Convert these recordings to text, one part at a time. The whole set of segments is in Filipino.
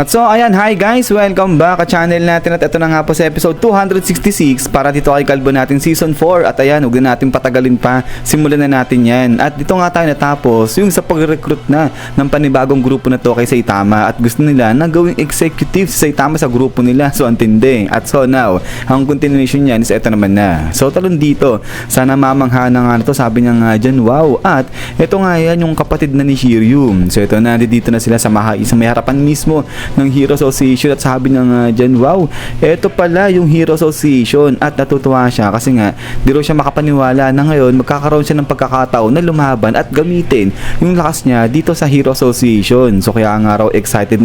At so ayan, hi guys, welcome back sa channel natin at ito na nga po sa episode 266 para dito kay Kalbo natin season 4. At ayan, huwag na natin patagalin pa, simulan na natin yan. At dito nga tayo natapos yung sa pag-recruit na ng panibagong grupo na to kay Saitama. At gusto nila na gawing executive si Saitama sa grupo nila, so antindi. At so now, ang continuation yan is ito naman na. So talon dito, sana mamangha na nga na to, sabi niya nga dyan, wow. At ito nga yan yung kapatid na ni Shiryu. So ito na, dito na sila sa may harapan mismo ng Hero Association at sabi niya nga dyan, wow, eto pala yung Hero Association. At natutuwa siya kasi nga di raw siya makapaniwala na ngayon magkakaroon siya ng pagkakataon na lumaban at gamitin yung lakas niya dito sa Hero Association. So kaya nga raw excited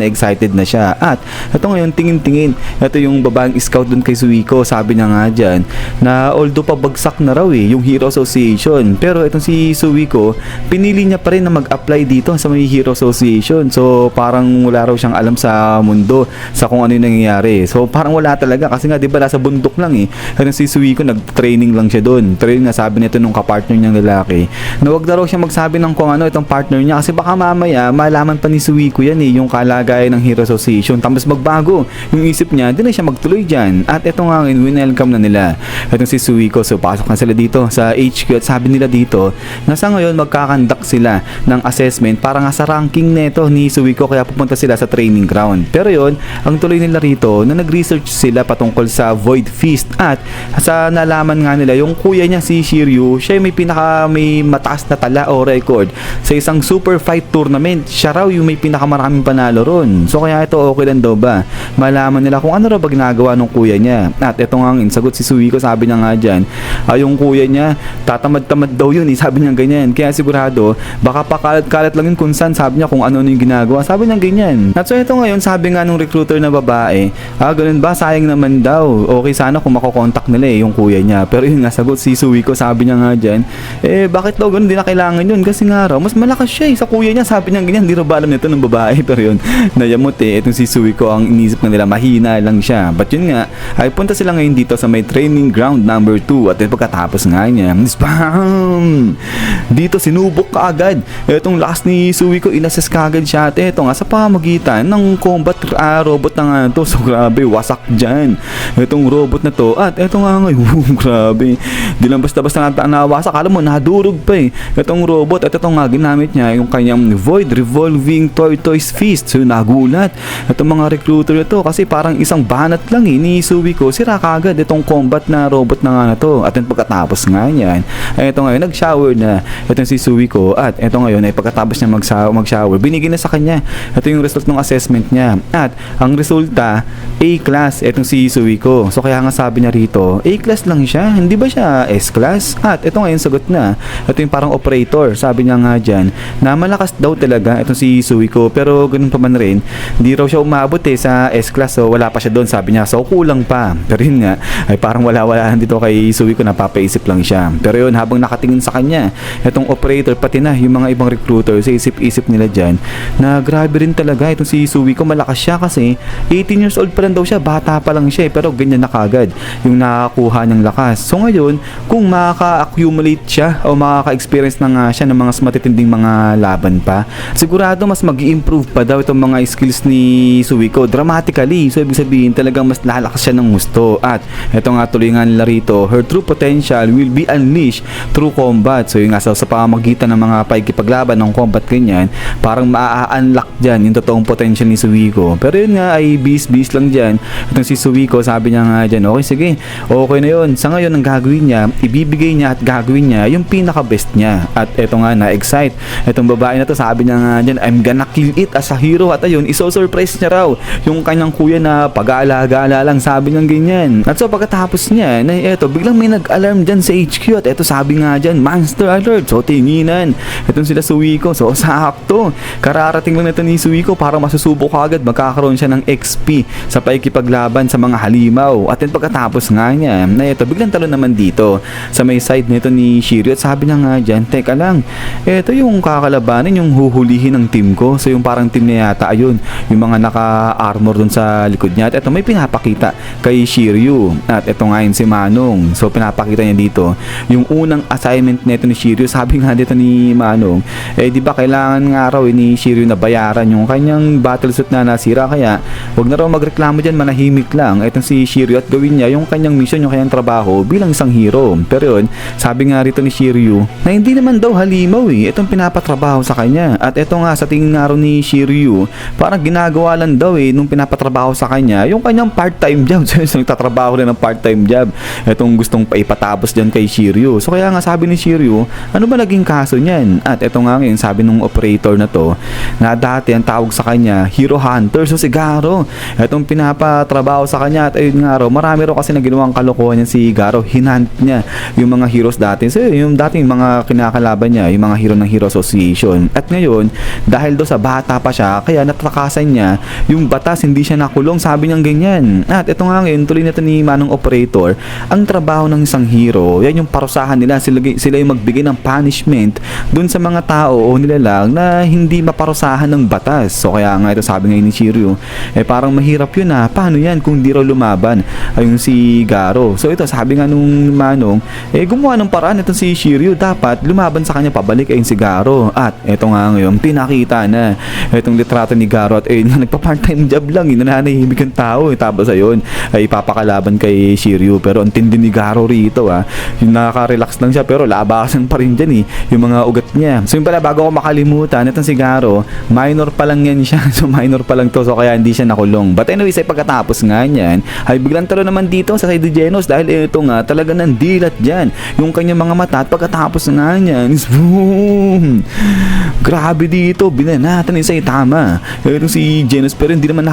na siya. At ito ngayon tingin-tingin, ito yung babaeng scout dun kay Suiko, sabi niya nga dyan na although pabagsak na raw yung Hero Association, pero itong si Suiko pinili niya pa rin na mag-apply dito sa may Hero Association. So parang wala raw siyang alam sa mundo sa kung ano yung nangyayari. So parang wala talaga kasi nga 'di ba nasa bundok lang Kasi si Suiko nag-training lang siya doon. Training na, sabi nito nung ka-partner niyang lalaki. Na wag daw siya magsabi ng kung ano itong partner niya kasi baka mamaya malaman pa ni Suiko yan yung kalagayan ng Hero Association. Tapos magbago yung isip niya, di na siya magtuloy diyan. At ito nga welcome na nila. Itong si Suiko, so pasok na sila dito sa HQ at sabi nila dito na sa ngayon magkakandak sila ng assessment para nga sa ranking neto ni Suiko, kaya pupunta sila sa training ground. Pero yon, ang tuloy nila rito na nag-research sila patungkol sa Void Fist at sa nalaman nga nila yung kuya niya si Shiryu, siya may mataas na tala o record sa isang super fight tournament. Siya raw yung may pinakamaraming panalo ron. So kaya ito okay lang daw ba malaman nila kung ano raw ba ginagawa ng kuya niya. At ito nga ang sagot si Suiko, sabi niya nga dyan, yung kuya niya tatamad-tamad daw yun sabi niya ganyan. Kaya sigurado baka pakalat-kalat lang yun kung saan, sabi niya kung ano yung ginagawa, sabi niya ganyan. At so ito ngayon, sabi nga nung recruiter na babae, ganun ba, sayang naman daw, okay sana kung makokontak nila yung kuya niya. Pero yun nga sagot si Suiko, sabi niya nga dyan, bakit daw ganun, di na kailangan yun kasi nga raw mas malakas siya sa kuya niya, sabi niya ganyan. Di raw ba alam nito ng babae, pero yun nayamot itong si Suiko, ang inisip na nila mahina lang siya. But yun nga, ay punta sila ngayon dito sa may training ground number 2 at pagkatapos nga niya, spam! Dito sinubok ka agad itong last ni Suiko, inassess ka agad siya. At ito nga sa pamagitan ng combat robot na nga to, so grabe, wasak dyan itong robot na to. At ito nga ngayon, grabe, di lang basta-basta nawasak, alam mo, nadurog pa itong robot. At ito nga, ginamit niya yung kanyang Void Revolving Tortoise Fist. So nagulat itong mga recruiter ito kasi parang isang banat lang ni Suiko, sira kagad itong combat na robot na nga na to. At pagkatapos nga yan, ay ito ngayon, nag-shower na itong si Suiko. At ito ngayon, ay pagkatapos niya mag-shower, binigyan na sa kanya ito yung result ng assessment niya. At ang resulta, A-class itong si Suiko. So kaya nga sabi niya rito, A-class lang siya, hindi ba siya S-class? At ito ngayon sagot na, ito yung parang operator, sabi niya nga dyan na malakas daw talaga itong si Suiko, pero ganun pa man rin, hindi raw siya umabot sa S-class, so wala pa siya doon, sabi niya, so kulang pa. Pero yun nga, ay parang wala dito kay Suiko, napapaisip lang siya. Pero yun, habang nakatingin sa kanya itong operator, pati na yung mga ibang recruiter, sa isip-isip nila dyan na grabe rin talaga itong si Suiko, malakas siya kasi 18 years old pa lang daw siya, bata pa lang siya pero ganyan na kagad yung nakakuha niyang lakas. So ngayon, kung makaka-accumulate siya o makaka-experience na nga siya ng mga matitinding mga laban pa, sigurado mas mag-i-improve pa daw itong mga skills ni Suiko dramatically. So ibig sabihin talagang mas lalakas siya ng gusto. At ito nga tuloy nga nila rito, her true potential will be unleashed through combat. So yung nga sa pamamagitan ng mga pakikipaglaban ng combat ganyan, parang maa-unlock dyan yung totoong potential ni Suiko. Pero yun nga ay bis lang dyan itong si Suiko, sabi niya nga dyan, okay sige, okay na yun. Sa ngayon ang gagawin niya, ibibigay niya at gagawin niya yung pinaka-best niya. At eto nga, na-excite itong babae na to, sabi niya nga dyan, I'm gonna kill it as a hero. At ayun, iso-surprise niya raw yung kanyang kuya na pag-aala-gala lang, sabi niya ganyan. At so pagkatapos niya, na eto, biglang may nag-alarm dyan sa HQ. At eto, sabi nga dyan, monster alert. So tinginan itong sila Suiko, so sakto, kararating lang nito ni Suiko para masusubok agad, magkakaroon siya ng XP sa paikipaglaban sa mga halimaw. At pagkatapos nga niya, na ito, biglang talo naman dito sa may side nito ni Shiryu. At sabi niya nga dyan, teka lang, ito yung kakalabanin, yung huhulihin ng team ko. So yung parang team niya yata, ayun, yung mga naka-armor dun sa likod niya. At ito may pinapakita kay Shiryu. At ito nga yun si Manong. So pinapakita niya dito yung unang assignment nito ni Shiryu. Sabi nga dito ni Manong, di ba kailangan nga raw ni Shiryu na bayaran yung kanyang battlesuit ulit na nasira, kaya wag na raw magreklamo dyan, manahimik lang itong si Shiryu at gawin niya yung kanyang mission, yung kanyang trabaho bilang isang hero. Pero yun, sabi nga rito ni Shiryu na hindi naman daw halimaw itong pinapatrabaho sa kanya. At eto nga, sa tingin nga rin ni Shiryu, parang ginagawa lang daw nung pinapatrabaho sa kanya yung kanyang part-time job. So nagtatrabaho rin ng part-time job etong gustong paipatapos dyan kay Shiryu. So kaya nga sabi ni Shiryu, ano ba naging kaso niyan? At eto nga ngayon, sabi nung operator na to, na dati ang tawag sa kanya Hero Hunter. So si Garo etong pinapatrabaho sa kanya. At ayun nga raw, marami raw kasi na ginawang kalokohan niya si Garo. Hinunt niya yung mga heroes dati. So yung dating mga kinakalaban niya, yung mga hero ng Hero Association. At ngayon, dahil do sa bata pa siya, kaya natrakasan niya yung batas, hindi siya nakulong, sabi niya ganyan. At eto nga ngayon, tuloy na to ni Manong Operator, ang trabaho ng isang hero, yan yung parusahan nila. Sila yung magbigay ng punishment dun sa mga tao o nilalang na hindi maparusahan ng batas. So kaya nga ito, sabi ngayon ni Shiryu, parang mahirap yun paano yan kung di raw lumaban ayun si Garo. So ito, sabi nga nung Manong, gumawa ng paraan itong si Shiryu, dapat lumaban sa kanya pabalik ayun si Garo. At ito nga ngayon, pinakita na itong litrato ni Garo at nagpa-part-time job lang, nananahimik ang tao tapos ayun, ay ipapakalaban kay Shiryu. Pero ang tindi ni Garo rito yung nakaka-relax lang siya pero labasan pa rin dyan yung mga ugat niya. So yun pala, bago ko makalimutan, itong si Garo, minor pa lang yan siya. So minor pa lang to, so kaya hindi siya nakulong. But anyways, ay pagkatapos nga niyan, ay biglang talo naman dito sa side ni Genos dahil ito nga talaga nandilat dyan yung kanyang mga mata. At pagkatapos nga niyan, boom! Grabe dito, binanatan ni Saitama itong si Genos, pero hindi naman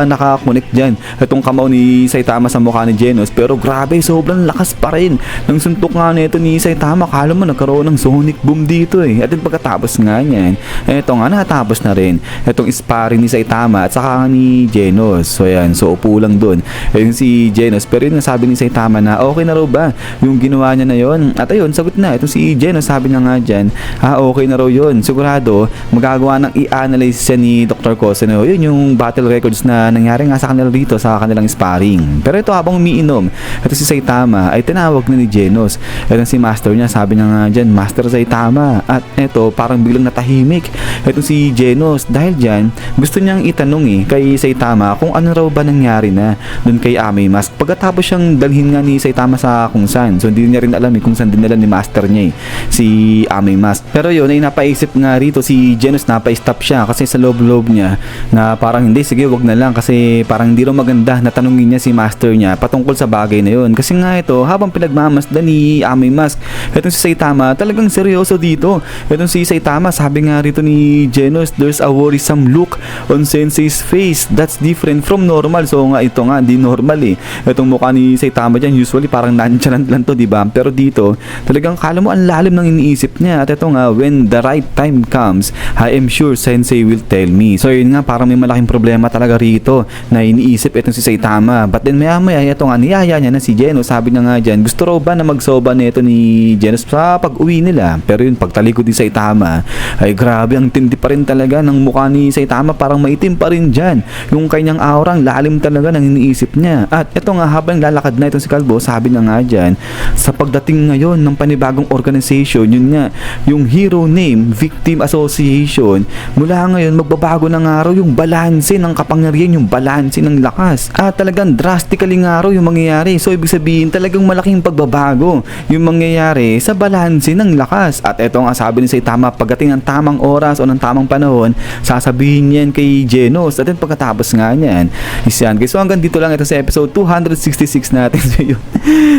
nakakonect dyan itong kamao ni Saitama sa mukha ni Genos. Pero grabe, sobrang lakas pa rin ng suntok nga nito ni Saitama. Kala mo nagkaroon ng sonic boom dito At yung pagkatapos nga niyan, ito nga natapos na rin itong sparring ni Saitama at saka ni Genos. So yan, so upo lang dun yung si Genos. Pero yun, sabi ni Saitama na okay na raw ba yung ginawa niya na yon. At ayun, sagot na itong si Genos, sabi niya nga dyan, okay na raw yun. Sigurado magagawa ng i-analyze siya ni Dr. Cossino yun yung battle records na nangyari nga sa kanila dito sa kanilang sparring. Pero ito, habang umiinom ito si Saitama, ay tinawag na ni Genos itong si master niya. Sabi niya nga dyan, Master Saitama. At ito, parang biglang natahimik itong si Genos dahil dyan gusto niyang itanong kay Saitama kung ano raw ba nangyari na dun kay Ame Mask pagkatapos siyang dalhin nga ni Saitama sa kung saan. So hindi niya rin alam kung saan dinala ni master niya si Ame Mask. Pero yun, ay napaisip nga rito si Genos, napa-stop siya kasi sa loob-loob niya na parang hindi, sige wag na lang kasi parang hindi raw maganda na tanungin niya si master niya patungkol sa bagay na yun. Kasi nga ito, habang pinagmamasdan ni Ame Mask itong si Saitama, talagang seryoso dito itong si Saitama. Sabi nga rito ni Genos, there's a worrisome look on Sensei's face that's different from normal. So nga ito nga, di normal itong mukha ni Saitama dyan. Usually parang nonchalant lang to, diba? Pero dito, talagang kala mo ang lalim ng iniisip niya. At ito nga, when the right time comes, I am sure Sensei will tell me. So yun nga, parang may malaking problema talaga rito na iniisip itong si Saitama. But then maya maya, ito nga, niyaya niya na si Genos. Sabi niya nga dyan, gusto raw ba na magsoba nito ni Genos sa pag-uwi nila? Pero yun, pagtalikod ni Saitama, ay grabe, ang tindi pa rin talaga ng mukha ni Saitama. Parang maitim pa rin dyan yung kanyang aurang, lalim talaga ng iniisip niya. At ito nga, habang lalakad na itong si Kalbo, sabi niya nga dyan, sa pagdating ngayon ng panibagong organization, yun nga, yung Hero Name Victim Association, mula ngayon magbabago na nga raw yung balanse ng kapangyarihan, yung balanse ng lakas. At talagang drastically nga raw yung mangyayari. So ibig sabihin, talagang malaking pagbabago yung mangyayari sa balanse ng lakas. At ito nga, sabi ni Saitama, pagdating ng tamang oras o ng tamang panahon, sasabihin niyan kay Genos. At then pagkatapos nga niyan, isyan. So hanggang dito lang ito sa episode 266 natin. So yun,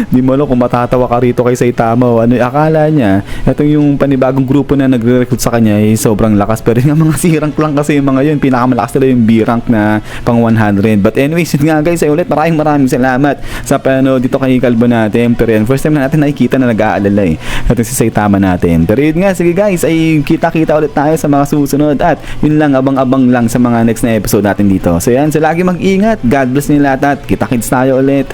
di mo alam kung matatawa ka rito kay Saitama o ano, akala niya itong yung panibagong grupo na nagre-recruit sa kanya ay sobrang lakas. Pero nga, mga C-rank lang kasi yung mga yun, pinakamalakas nila yung B-rank na pang 100. But anyways, yun nga guys, ay ulit maraming salamat sa pano dito kay Kalbo natin. Pero yan, first time na natin nakikita na nag-aalala ito si Saitama natin. Pero yun nga, sige guys, ay kita-kita ulit tayo sa mga susunod. At yun lang, abang-abang lang sa mga next na episode natin dito. So yan, so lagi mag-ingat. God bless niyo lahat at kita-kits tayo ulit.